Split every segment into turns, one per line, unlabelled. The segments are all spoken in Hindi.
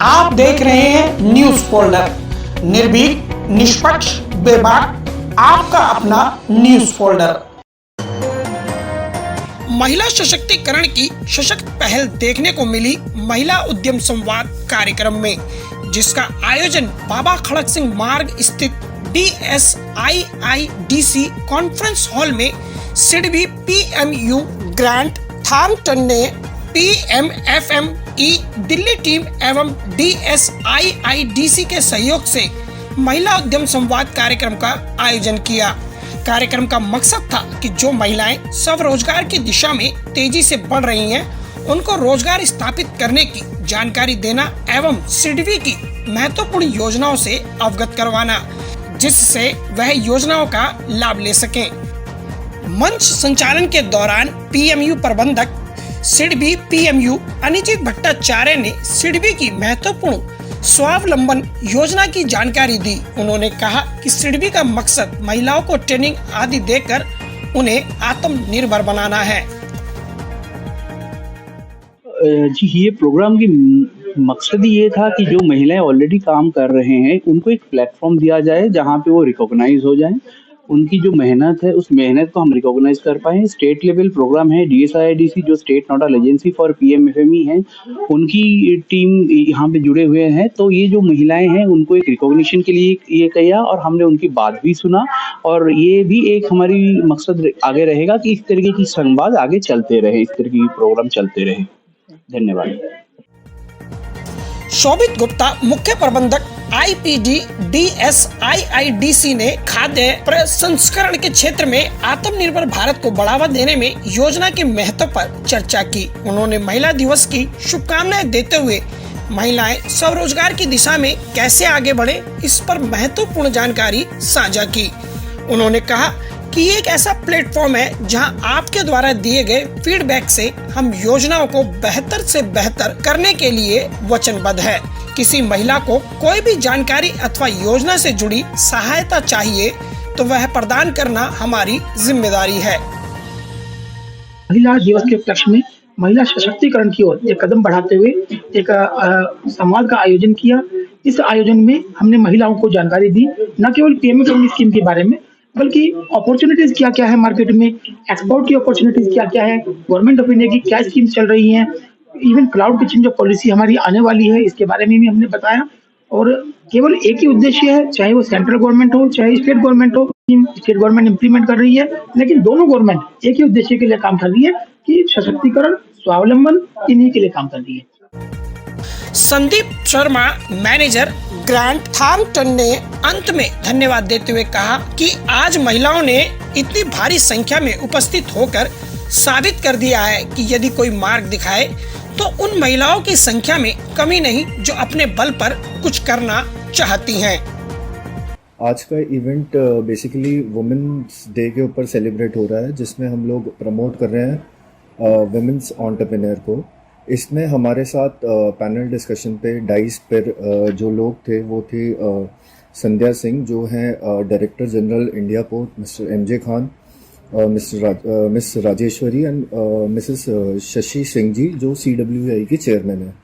आप देख रहे हैं न्यूज फोल्डर, निर्भीक, निष्पक्ष, बेबाक, आपका अपना न्यूज फोल्डर। महिला सशक्तिकरण की सशक्त पहल देखने को मिली महिला उद्यम संवाद कार्यक्रम में, जिसका आयोजन बाबा खड़क सिंह मार्ग स्थित DSIIDC कॉन्फ्रेंस हॉल में सिडबी PMU ग्रांट थॉर्नटन ने PMFME दिल्ली टीम एवं DSIIDC के सहयोग से महिला उद्यम संवाद कार्यक्रम का आयोजन किया। कार्यक्रम का मकसद था कि जो महिलाएं स्वरोजगार की दिशा में तेजी से बढ़ रही हैं, उनको रोजगार स्थापित करने की जानकारी देना एवं सिडबी की महत्वपूर्ण योजनाओं से अवगत करवाना, जिससे वह योजनाओं का लाभ ले सकें। मंच संचालन के दौरान PMU प्रबंधक सिडबी PMU अनिजित भट्टाचार्य ने सिडबी की महत्वपूर्ण स्वावलंबन योजना की जानकारी दी। उन्होंने कहा कि सिडबी का मकसद महिलाओं को ट्रेनिंग आदि देकर उन्हें आत्मनिर्भर बनाना है।
जी, ये प्रोग्राम की मकसद ही ये था कि जो महिलाएं ऑलरेडी काम कर रहे हैं उनको एक प्लेटफॉर्म दिया जाए जहां पे वो रिकॉग्नाइज हो जाएं। उनकी जो मेहनत है उस मेहनत को हम रिकॉग्नाइज कर पाएं। स्टेट लेवल प्रोग्राम है DSIIDC जो state nodal agency for PMFME है, उनकी टीम यहाँ पे जुड़े हुए हैं। तो ये जो महिलाएं हैं उनको एक रिकॉग्निशन के लिए ये किया और हमने उनकी बात भी सुना, और ये भी एक हमारी मकसद आगे रहेगा कि इस तरीके की संवाद आगे चलते रहे, इस तरीके की प्रोग्राम चलते रहे। धन्यवाद।
शोभित गुप्ता, मुख्य प्रबंधक IPD DSIIDC ने खाद्य प्रसंस्करण के क्षेत्र में आत्मनिर्भर भारत को बढ़ावा देने में योजना के महत्व पर चर्चा की। उन्होंने महिला दिवस की शुभकामनाएं देते हुए महिलाएं स्वरोजगार की दिशा में कैसे आगे बढ़े, इस पर महत्वपूर्ण जानकारी साझा की। उन्होंने कहा कि ये एक ऐसा प्लेटफॉर्म है जहां आपके द्वारा दिए गए फीडबैक से हम योजनाओं को बेहतर से बेहतर करने के लिए वचनबद्ध है। किसी महिला को कोई भी जानकारी अथवा योजना से जुड़ी सहायता चाहिए तो वह प्रदान करना हमारी जिम्मेदारी है।
महिला दिवस के उपलक्ष्य में महिला सशक्तिकरण की ओर एक कदम बढ़ाते हुए एक संवाद का आयोजन किया। इस आयोजन में हमने महिलाओं को जानकारी दी, न केवल PMFME स्कीम के बारे में बल्कि अपॉर्चुनिटीज क्या क्या है मार्केट में, एक्सपोर्ट की अपॉर्चुनिटीज क्या क्या है, गवर्नमेंट ऑफ इंडिया की क्या स्कीम्स चल रही हैं, इवन क्लाउड किचन जो पॉलिसी हमारी आने वाली है इसके बारे में भी हमने बताया। और केवल एक ही उद्देश्य है, चाहे वो सेंट्रल गवर्नमेंट हो चाहे स्टेट गवर्नमेंट हो, स्टेट गवर्नमेंट इम्प्लीमेंट कर रही है, लेकिन दोनों गवर्नमेंट एक ही उद्देश्य के लिए काम कर रही है कि सशक्तिकरण, स्वावलंबन, इन्हीं के लिए काम कर रही है।
Sandeep Sharma, manager grant Thornton ने अंत में धन्यवाद देते हुए कहा कि आज महिलाओं ने इतनी भारी संख्या में उपस्थित होकर साबित कर दिया है कि यदि कोई मार्ग दिखाए तो उन महिलाओं की संख्या में कमी नहीं जो अपने बल पर कुछ करना चाहती हैं।
आज का इवेंट बेसिकली वुमेन्स डे के ऊपर सेलिब्रेट हो रहा है, जिसमें हम लोग प्रमोट कर रहे हैं वुमेन्स एंटरप्रेन्योर को। इसमें हमारे साथ पैनल डिस्कशन पे डाइस पर जो लोग थे वो थे संध्या सिंह जो हैं director general India port, mister MJ Khan, miss Rajeshwari and Mrs Shashi Singh ji जो CWI के चेयरमैन हैं।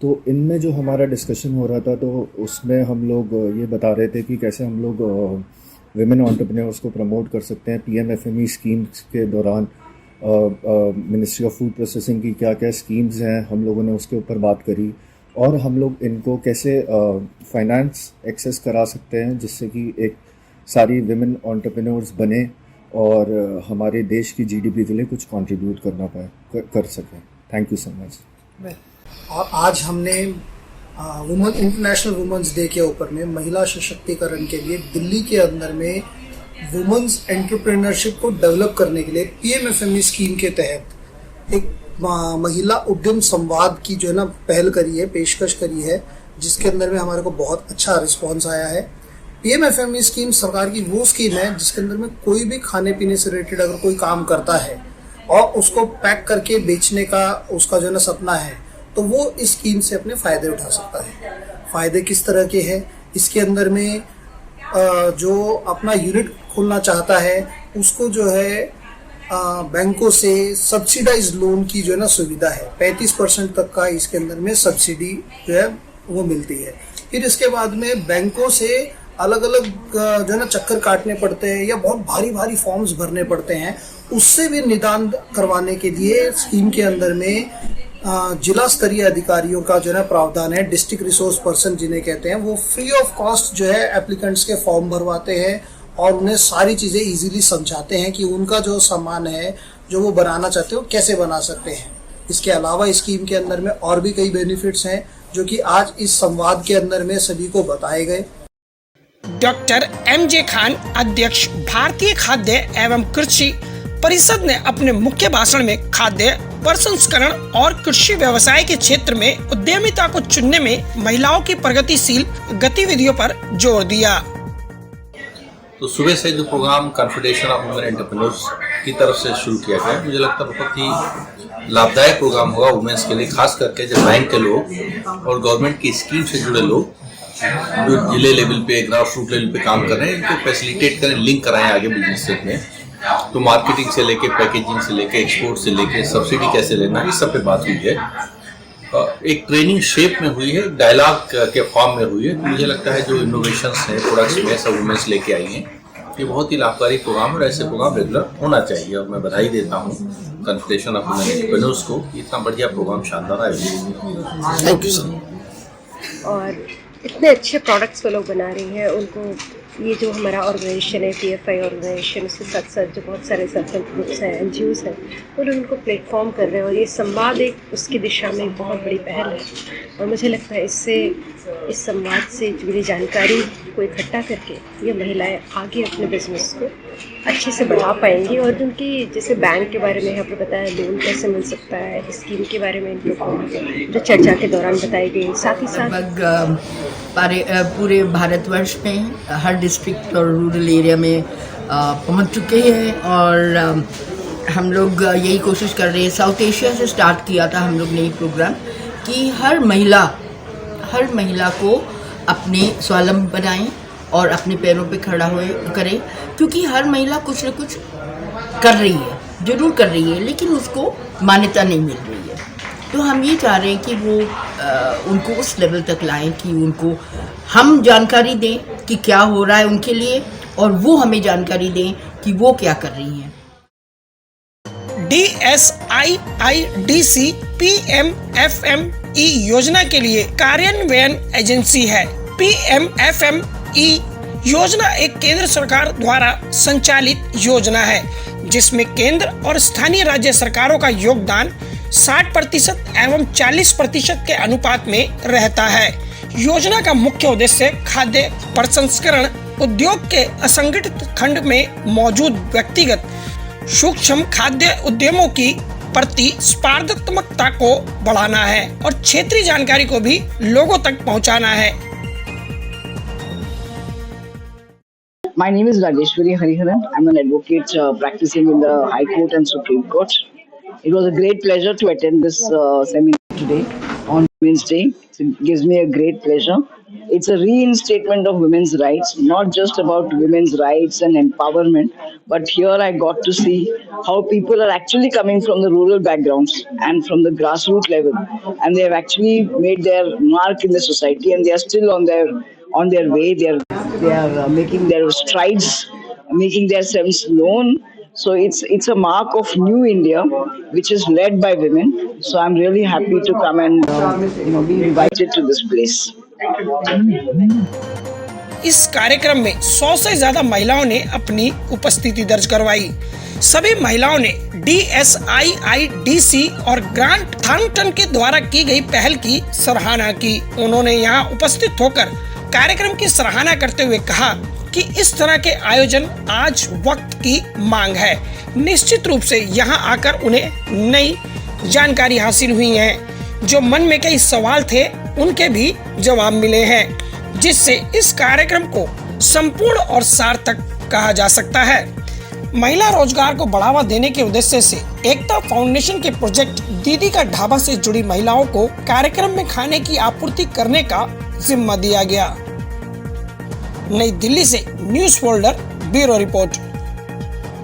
तो इनमें जो हमारा डिस्कशन हो रहा था तो उसमें हम लोग ये बता रहे थे कि कैसे हम लोग विमेन एंटरप्रेन्योर्स को प्रमोट कर सकते हैं। PMFME स्कीम्स के दौरान मिनिस्ट्री ऑफ फूड प्रोसेसिंग की क्या क्या स्कीम्स हैं, हम लोगों ने उसके ऊपर बात करी, और हम लोग इनको कैसे फाइनेंस एक्सेस करा सकते हैं जिससे कि एक सारी विमेन एंटरप्रेन्योर्स बने और हमारे देश की GDP के लिए कुछ कंट्रीब्यूट कर सकें। Thank you so much.
और आज हमने इंटरनेशनल वुमेन्स डे के ऊपर में महिला सशक्तिकरण के लिए दिल्ली के अंदर में वुमेन्स एंटरप्रेन्योरशिप को डेवलप करने के लिए PMFME स्कीम के तहत एक महिला उद्यम संवाद की जो है ना पहल करी है, पेशकश करी है, जिसके अंदर में हमारे को बहुत अच्छा रिस्पांस आया है। PMFME स्कीम सरकार की वो स्कीम है जिसके अंदर में कोई भी खाने पीने से रिलेटेड अगर कोई काम करता है और उसको पैक करके बेचने का उसका जो है ना सपना है, तो वो इस स्कीम से अपने फ़ायदे उठा सकता है। फ़ायदे किस तरह के हैं? इसके अंदर में जो अपना यूनिट खोलना चाहता है उसको जो है बैंकों से सब्सिडाइज लोन की जो है ना सुविधा है। 35% तक का इसके अंदर में सब्सिडी जो है वो मिलती है। फिर इसके बाद में बैंकों से अलग अलग जो है ना चक्कर काटने पड़ते हैं या बहुत भारी भारी फॉर्म्स भरने पड़ते हैं, उससे भी निदान करवाने के लिए स्कीम के अंदर में जिला स्तरीय अधिकारियों का जो है प्रावधान है। डिस्ट्रिक्ट रिसोर्स पर्सन जिन्हें कहते हैं, वो फ्री ऑफ कॉस्ट जो है एप्लीकेंट्स के फॉर्म भरवाते हैं और उन्हें सारी चीज़ें इजीली समझाते हैं कि उनका जो सामान है जो वो बनाना चाहते हो कैसे बना सकते हैं। इसके अलावा इस स्कीम के अंदर में और भी कई बेनिफिट्स हैं जो कि आज इस संवाद के अंदर में सभी को बताए गए।
Doctor MJ. खान, अध्यक्ष भारतीय खाद्य एवं कृषि परिषद ने अपने मुख्य भाषण में खाद्य प्रसंस्करण और कृषि व्यवसाय के क्षेत्र में उद्यमिता को चुनने में महिलाओं की प्रगतिशील गतिविधियों पर जोर दिया।
तो सुबह से जो program confederation of women entrepreneurs की तरफ से शुरू किया गया, मुझे लगता है बहुत ही लाभदायक प्रोग्राम होगा वुमेन्स के लिए, खास करके जो बैंक के लोग और गवर्नमेंट की स्कीम से जुड़े लोग जो जिले लेवल पे, ग्रास रूट लेवल पे काम कर रहे हैं, इनको फैसिलिटेट करें, लिंक कराएं आगे बिजनेस में। तो मार्केटिंग से लेके, पैकेजिंग से लेके, एक्सपोर्ट से लेके, सब्सिडी कैसे लेना, इस सब पे बात हुई है। एक ट्रेनिंग शेप में हुई है, डायलॉग के फॉर्म में हुई है। तो मुझे लगता है जो इनोवेशंस हैं प्रोडक्ट्स में सब वुमेन्स लेके आई हैं, ये बहुत ही लाभकारी प्रोग्राम है और ऐसे प्रोग्राम रेगुलर होना चाहिए। और मैं बधाई देता हूँ कॉन्फेडरेशन ऑफ वुमेन एंटरप्रेन्योर्स को, इतना बढ़िया प्रोग्राम, शानदार आयोजन। Thank you sir.
और इतने अच्छे प्रोडक्ट्स वो लोग बना रही हैं, उनको ये जो हमारा ऑर्गेनाइजेशन है PFI ऑर्गेनाइजेशन, उसके साथ साथ जो बहुत सारे सेल्फ हेल्प ग्रुप्स हैं, NGOs हैं, वो लोग उनको प्लेटफॉर्म कर रहे हैं और ये संवाद एक उसकी दिशा में बहुत बड़ी पहल है। और मुझे लगता है इससे, इस संवाद से जुड़ी जानकारी को इकट्ठा करके ये महिलाएं आगे अपने बिजनेस को अच्छे से बढ़ा पाएंगी। और उनकी, जैसे बैंक के बारे में यहाँ पर बताया, लोन कैसे मिल सकता है, स्कीम के बारे में इन लोगों को जो चर्चा के दौरान बताई गई। साथ ही साथ
पूरे भारतवर्ष में हर डिस्ट्रिक्ट और रूरल एरिया में पहुंच चुके हैं और हम लोग यही कोशिश कर रहे हैं। साउथ एशिया से स्टार्ट किया था हम लोग ने ये प्रोग्राम कि हर महिला को अपने स्वावलंबी बनाएं और अपने पैरों पे खड़ा करे, क्योंकि हर महिला कुछ न कुछ कर रही है, जरूर कर रही है, लेकिन उसको मान्यता नहीं मिल रही है। तो हम ये चाह रहे हैं कि वो उनको उस लेवल तक लाएं कि उनको हम जानकारी दें कि क्या हो रहा है उनके लिए और वो हमें जानकारी दें कि वो क्या कर रही हैं।
DSIIDC PMFME योजना के लिए कार्यान्वयन एजेंसी है। PMFME योजना एक केंद्र सरकार द्वारा संचालित योजना है, जिसमें केंद्र और स्थानीय राज्य सरकारों का योगदान 60% एवं 40% के अनुपात में रहता है। योजना का मुख्य उद्देश्य खाद्य प्रसंस्करण उद्योग के असंगठित खंड में मौजूद व्यक्तिगत सूक्ष्म खाद्य उद्यमों की प्रति स्पर्धात्मकता को बढ़ाना है और क्षेत्रीय जानकारी को भी लोगों तक पहुंचाना है।
My name is Rajeshwari Hariharan. I'm an advocate practicing in the High Court and Supreme Court. It was a great pleasure to attend this seminar today on Women's Day. It gives me a great pleasure. It's a reinstatement of women's rights, not just about women's rights and empowerment, but here I got to see how people are actually coming from the rural backgrounds and from the grassroots level, and they have actually made their mark in the society, and they are still on their way. They are making their strides, making themselves known. So it's a mark of new India, which is led by women. So I'm really happy to come and be invited to this place.
इस कार्यक्रम में 100 से ज्यादा महिलाओं ने अपनी उपस्थिति दर्ज करवाई। सभी महिलाओं ने DSIIDC और ग्रांट थॉर्नटन के द्वारा की गई पहल की सराहना की। उन्होंने यहाँ उपस्थित होकर कार्यक्रम की सराहना करते हुए कहा कि इस तरह के आयोजन आज वक्त की मांग है। निश्चित रूप से यहाँ आकर उन्हें नई जानकारी हासिल हुई है। जो मन में कई सवाल थे उनके भी जवाब मिले हैं, जिससे इस कार्यक्रम को संपूर्ण और सार्थक कहा जा सकता है। महिला रोजगार को बढ़ावा देने के उद्देश्य से एकता फाउंडेशन के प्रोजेक्ट दीदी का ढाबा से जुड़ी महिलाओं को कार्यक्रम में खाने की आपूर्ति करने का जिम्मा दिया गया। नई दिल्ली से न्यूज़ फोल्डर ब्यूरो रिपोर्ट।